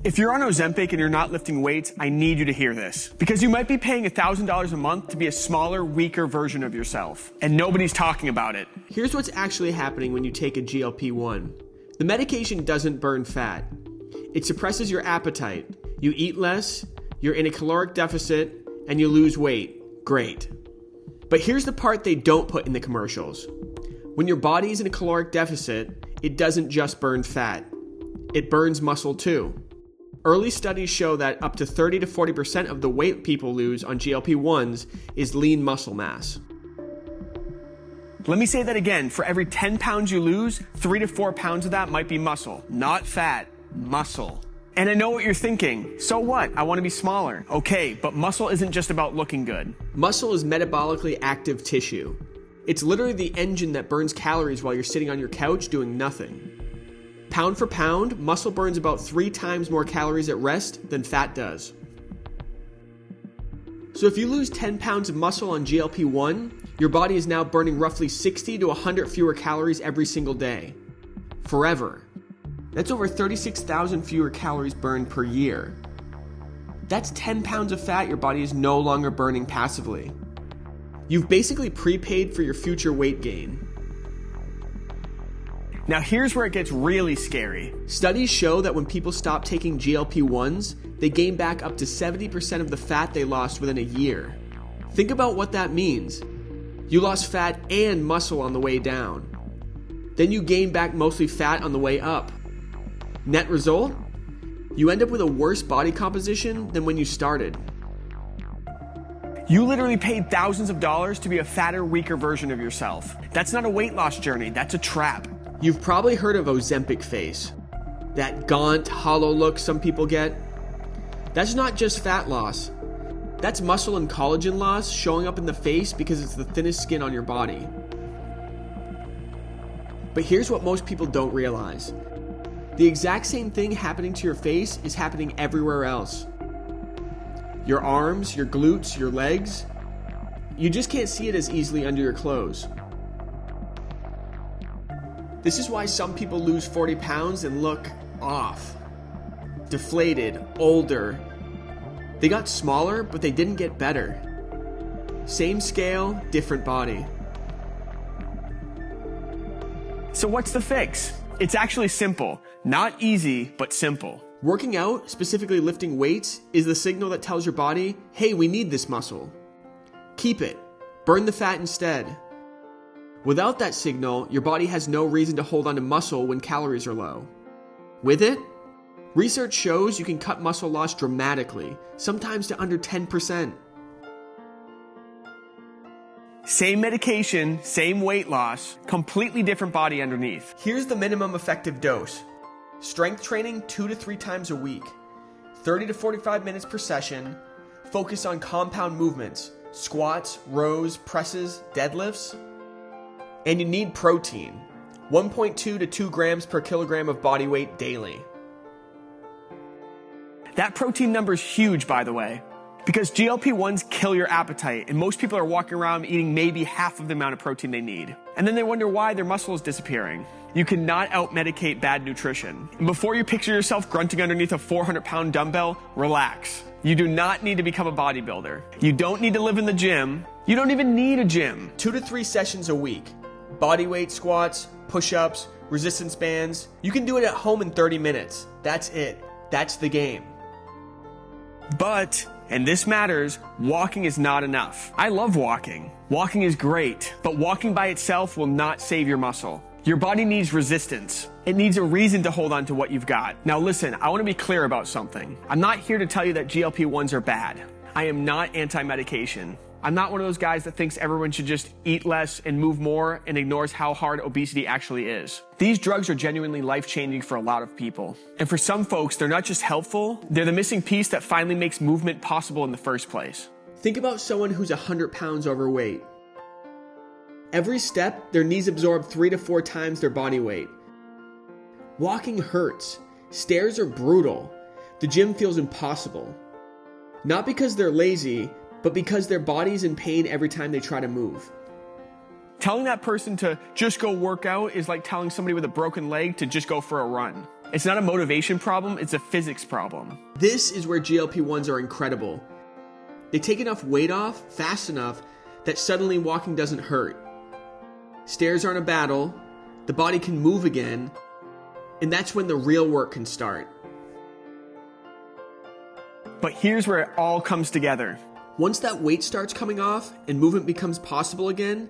If you're on Ozempic and you're not lifting weights, I need you to hear this. Because you might be paying $1,000 a month to be a smaller, weaker version of yourself. And nobody's talking about it. Here's what's actually happening when you take a GLP-1. The medication doesn't burn fat. It suppresses your appetite. You eat less, you're in a caloric deficit, and you lose weight. Great. But here's the part they don't put in the commercials. When your body is in a caloric deficit, it doesn't just burn fat. It burns muscle too. Early studies show that up to 30 to 40% of the weight people lose on GLP-1s is lean muscle mass. Let me say that again. For every 10 pounds you lose, 3 to 4 pounds of that might be muscle. Not fat, muscle. And I know what you're thinking. So what? I want to be smaller. Okay, but muscle isn't just about looking good. Muscle is metabolically active tissue. It's literally the engine that burns calories while you're sitting on your couch doing nothing. Pound for pound, muscle burns about 3 times more calories at rest than fat does. So if you lose 10 pounds of muscle on GLP-1, your body is now burning roughly 60 to 100 fewer calories every single day. Forever. That's over 36,000 fewer calories burned per year. That's 10 pounds of fat your body is no longer burning passively. You've basically prepaid for your future weight gain. Now here's where it gets really scary. Studies show that when people stop taking GLP-1s, they gain back up to 70% of the fat they lost within a year. Think about what that means. You lost fat and muscle on the way down. Then you gain back mostly fat on the way up. Net result? You end up with a worse body composition than when you started. You literally paid thousands of dollars to be a fatter, weaker version of yourself. That's not a weight loss journey, that's a trap. You've probably heard of Ozempic face. That gaunt, hollow look some people get. That's not just fat loss. That's muscle and collagen loss showing up in the face because it's the thinnest skin on your body. But here's what most people don't realize. The exact same thing happening to your face is happening everywhere else. Your arms, your glutes, your legs. You just can't see it as easily under your clothes. This is why some people lose 40 pounds and look off, deflated, older. They got smaller, but they didn't get better. Same scale, different body. So what's the fix? It's actually simple. Not easy, but simple. Working out, specifically lifting weights, is the signal that tells your body, hey, we need this muscle. Keep it. Burn the fat instead. Without that signal, your body has no reason to hold on to muscle when calories are low. With it, research shows you can cut muscle loss dramatically, sometimes to under 10%. Same medication, same weight loss, completely different body underneath. Here's the minimum effective dose. Strength training 2 to 3 times a week. 30 to 45 minutes per session. Focus on compound movements, squats, rows, presses, deadlifts. And you need protein, 1.2 to 2 grams per kilogram of body weight daily. That protein number is huge, by the way, because GLP-1s kill your appetite, and most people are walking around eating maybe half of the amount of protein they need. And then they wonder why their muscle is disappearing. You cannot out-medicate bad nutrition. And before you picture yourself grunting underneath a 400-pound dumbbell, relax. You do not need to become a bodybuilder. You don't need to live in the gym. You don't even need a gym. 2 to 3 sessions a week. Body weight squats, push-ups, resistance bands. You can do it at home in 30 minutes. That's it. That's the game. But, and this matters, walking is not enough. I love walking. Walking is great, but walking by itself will not save your muscle. Your body needs resistance. It needs a reason to hold on to what you've got. Now listen, I want to be clear about something. I'm not here to tell you that GLP-1s are bad. I am not anti-medication. I'm not one of those guys that thinks everyone should just eat less and move more and ignores how hard obesity actually is. These drugs are genuinely life-changing for a lot of people. And for some folks, they're not just helpful, they're the missing piece that finally makes movement possible in the first place. Think about someone who's 100 pounds overweight. Every step, their knees absorb 3 to 4 times their body weight. Walking hurts. Stairs are brutal. The gym feels impossible. Not because they're lazy, but because their body's in pain every time they try to move. Telling that person to just go work out is like telling somebody with a broken leg to just go for a run. It's not a motivation problem, it's a physics problem. This is where GLP-1s are incredible. They take enough weight off fast enough that suddenly walking doesn't hurt. Stairs aren't a battle, the body can move again, and that's when the real work can start. But here's where it all comes together. Once that weight starts coming off and movement becomes possible again,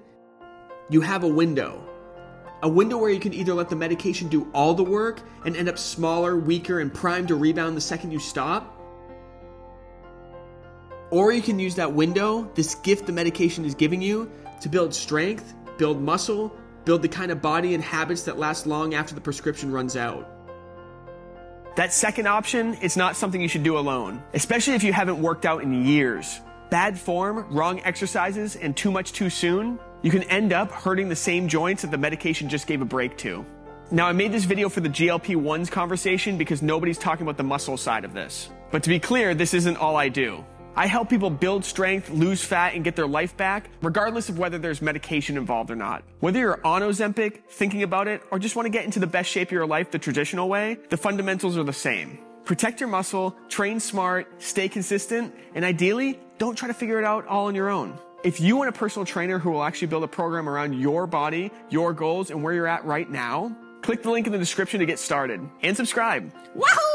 you have a window. A window where you can either let the medication do all the work and end up smaller, weaker, and primed to rebound the second you stop. Or you can use that window, this gift the medication is giving you, to build strength, build muscle, build the kind of body and habits that last long after the prescription runs out. That second option is not something you should do alone, especially if you haven't worked out in years. Bad form, wrong exercises, and too much too soon, you can end up hurting the same joints that the medication just gave a break to. Now, I made this video for the GLP-1s conversation because nobody's talking about the muscle side of this. But to be clear, this isn't all I do. I help people build strength, lose fat, and get their life back, regardless of whether there's medication involved or not. Whether you're on Ozempic, thinking about it, or just want to get into the best shape of your life the traditional way, the fundamentals are the same. Protect your muscle, train smart, stay consistent, and ideally, don't try to figure it out all on your own. If you want a personal trainer who will actually build a program around your body, your goals, and where you're at right now, click the link in the description to get started. And subscribe. Woohoo!